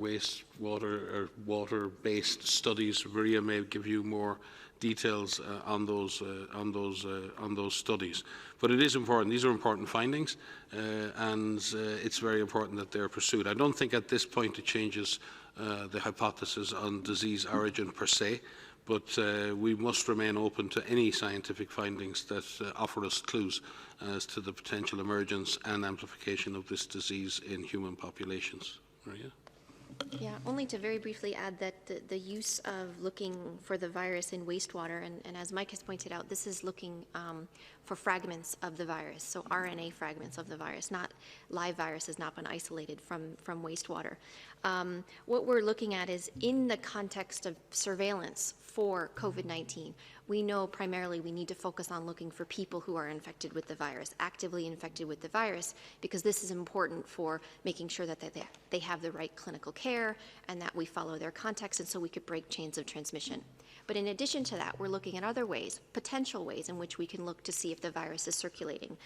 wastewater or water-based studies. Maria may give you more details on those studies. But it is important. These are important findings, and it's very important that they are pursued. I don't think at this point it changes the hypothesis on disease origin per se, but we must remain open to any scientific findings that offer us clues as to the potential emergence and amplification of this disease in human populations. Maria? Yeah, only to very briefly add that the use of looking for the virus in wastewater, and as Mike has pointed out, this is looking for fragments of the virus, so RNA fragments of the virus, not live virus has not been isolated from wastewater. What we're looking at is in the context of surveillance for COVID-19, we know primarily we need to focus on looking for people who are infected with the virus, actively infected with the virus, because this is important for making sure that they have the right clinical care and that we follow their context, and so we could break chains of transmission. But in addition to that, we're looking at other ways, potential ways in which we can look to see if the virus is circulating.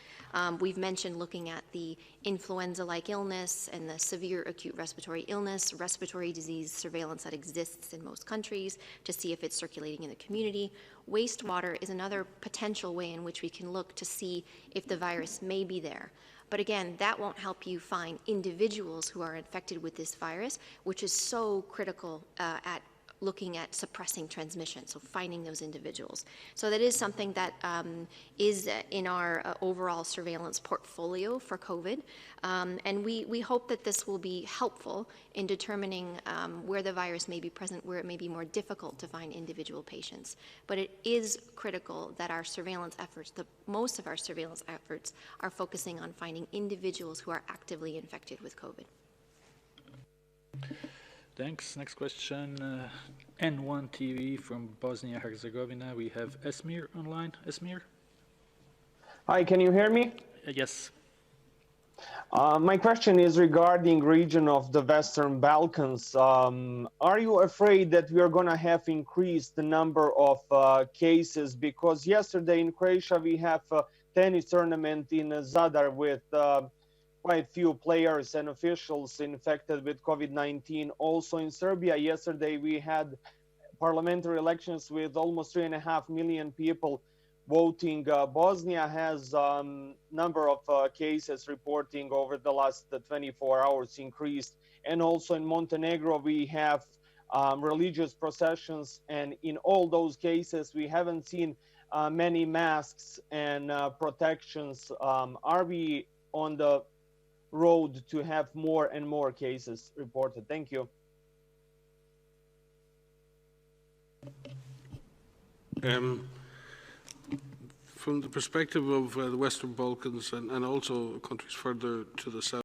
We've mentioned looking at the influenza-like illness and the severe acute respiratory illness, respiratory disease surveillance that exists in most countries to see if it's circulating in the community. Wastewater is another potential way in which we can look to see if the virus may be there. But again, that won't help you find individuals who are infected with this virus, which is so critical at looking at suppressing transmission, so finding those individuals. So that is something that is in our overall surveillance portfolio for COVID. And we hope that this will be helpful in determining where the virus may be present, where it may be more difficult to find individual patients. But it is critical that our surveillance efforts, most of our surveillance efforts, are focusing on finding individuals who are actively infected with COVID. Thanks. Next question, N1 TV from Bosnia-Herzegovina. We have Esmir online. Esmir? Hi, can you hear me? Yes. My question is regarding region of the Western Balkans. Are you afraid that we are going to have increased the number of cases? Because yesterday in Croatia we have a tennis tournament in Zadar with quite few players and officials infected with COVID-19. Also in Serbia, yesterday we had parliamentary elections with almost 3.5 million people voting. Bosnia has number of cases reporting over the last 24 hours increased. And also in Montenegro, we have religious processions. And in all those cases, we haven't seen many masks and protections. Are we on the road to have more and more cases reported? Thank you. From the perspective of the Western Balkans and also countries further to the south,